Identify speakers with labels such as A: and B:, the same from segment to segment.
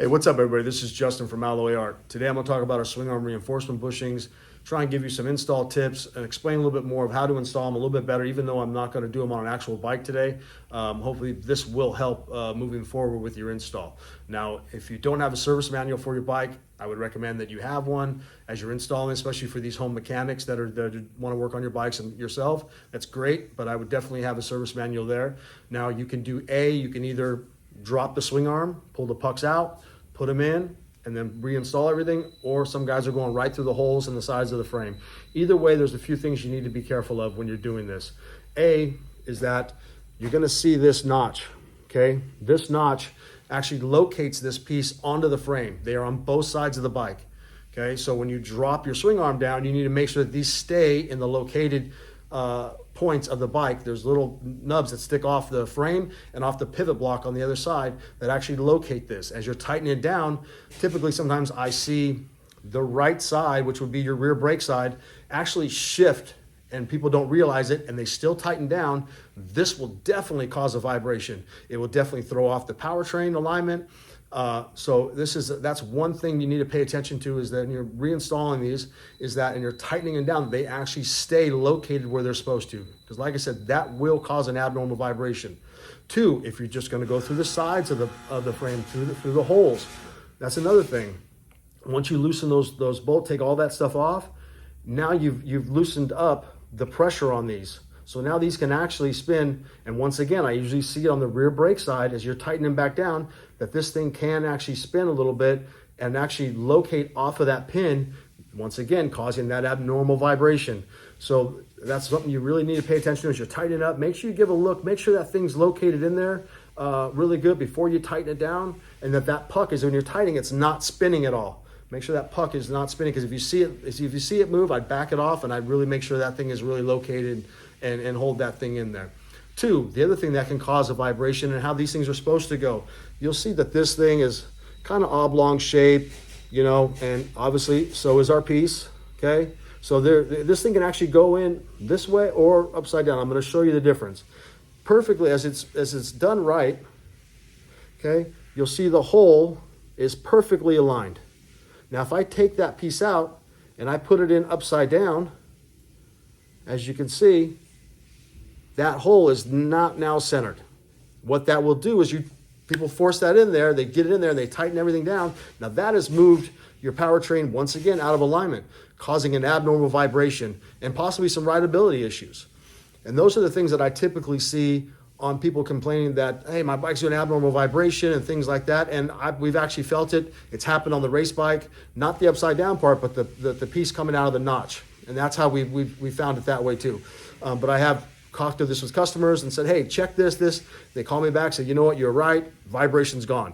A: Hey, what's up, everybody? This is Justin from Alloy Art. Today I'm going to talk about our swing arm reinforcement bushings, try and give you some install tips and explain a little bit more of how to install them a little bit better, even though I'm not going to do them on an actual bike today. Hopefully this will help moving forward with your install. Now, if you don't have a service manual for your bike, I would recommend that you have one as you're installing, especially for these home mechanics that want to work on your bikes and yourself. That's great, but I would definitely have a service manual there. Now, you can either drop the swing arm, pull the pucks out, put them in, and then reinstall everything, or some guys are going right through the holes in the sides of the frame. Either way, there's a few things you need to be careful of when you're doing this. A is that you're gonna see this notch, okay? This notch actually locates this piece onto the frame. They are on both sides of the bike, okay? So when you drop your swing arm down, you need to make sure that these stay in the located points of the bike. There's little nubs that stick off the frame and off the pivot block on the other side that actually locate this. As you're tightening it down, typically sometimes I see the right side, which would be your rear brake side, actually shift, and people don't realize it and they still tighten down. This will definitely cause a vibration. It will definitely throw off the powertrain alignment. So that's one thing you need to pay attention to, is that when you're reinstalling these, is that and you're tightening them down, they actually stay located where they're supposed to. Because like I said, that will cause an abnormal vibration. Two, if you're just going to go through the sides of the frame, through the holes, that's another thing. Once you loosen those bolts, take all that stuff off, now you've loosened up the pressure on these. So now these can actually spin, and once again, I usually see it on the rear brake side as you're tightening back down, that this thing can actually spin a little bit and actually locate off of that pin, once again, causing that abnormal vibration. So that's something you really need to pay attention to as you're tightening up. Make sure you give a look, make sure that thing's located in there really good before you tighten it down, and that puck is, when you're tightening, it's not spinning at all. Make sure that puck is not spinning, because if you see it move, I'd back it off and I'd really make sure that thing is really located and hold that thing in there. Two, the other thing that can cause a vibration and how these things are supposed to go. You'll see that this thing is kind of oblong shape, and obviously so is our piece, okay? So this thing can actually go in this way or upside down. I'm going to show you the difference. Perfectly, as it's done right, okay, you'll see the hole is perfectly aligned. Now, if I take that piece out and I put it in upside down, as you can see, that hole is not now centered. What that will do is people force that in there, they get it in there, and they tighten everything down. Now that has moved your powertrain once again out of alignment, causing an abnormal vibration and possibly some rideability issues. And those are the things that I typically see on people complaining that, hey, my bike's doing abnormal vibration and things like that. And we've actually felt it. It's happened on the race bike, not the upside down part, but the piece coming out of the notch. And that's how we found it that way too. But I have talked to this with customers and said, hey, check this. They call me back, said, you know what, you're right, vibration's gone.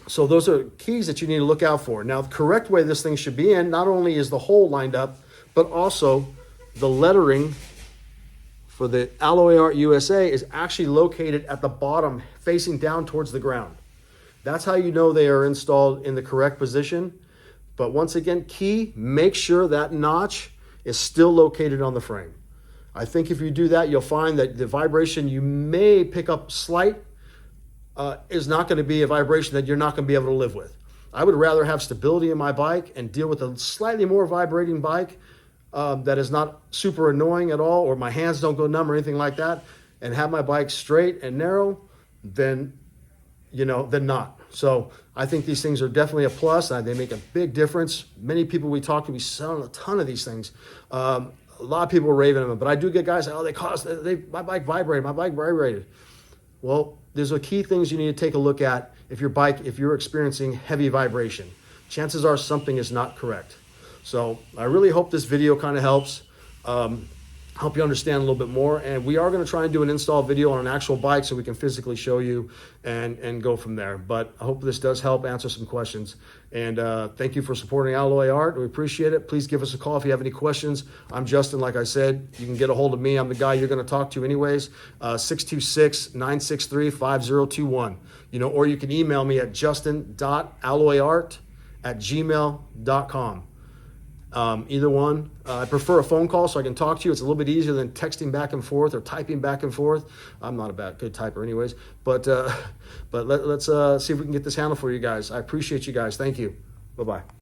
A: So those are keys that you need to look out for. Now, the correct way this thing should be in, not only is the hole lined up, but also the lettering for the Alloy Art USA is actually located at the bottom, facing down towards the ground. That's how you know they are installed in the correct position. But once again, key, make sure that notch is still located on the frame. I think if you do that, you'll find that the vibration you may pick up slight is not going to be a vibration that you're not going to be able to live with. I would rather have stability in my bike and deal with a slightly more vibrating bike that is not super annoying at all, or my hands don't go numb or anything like that, and have my bike straight and narrow than not. So I think these things are definitely a plus. They make a big difference. Many people we talk to, we sell a ton of these things. A lot of people are raving them, but I do get guys say, oh, my bike vibrated. Well, there's a key things you need to take a look at if you're experiencing heavy vibration. Chances are something is not correct. So I really hope this video kind of helps. Help you understand a little bit more, and we are going to try and do an install video on an actual bike so we can physically show you and go from there. But I hope this does help answer some questions, and thank you for supporting Alloy Art. We appreciate it. Please give us a call if you have any questions. I'm Justin. Like I said, you can get a hold of me. I'm the guy you're going to talk to anyways. 626-963-5021, or you can email me at justin.alloyart@gmail.com. Either one. I prefer a phone call so I can talk to you. It's a little bit easier than texting back and forth or typing back and forth. I'm not a good typer anyways, but let's see if we can get this handled for you guys. I appreciate you guys. Thank you. Bye-bye.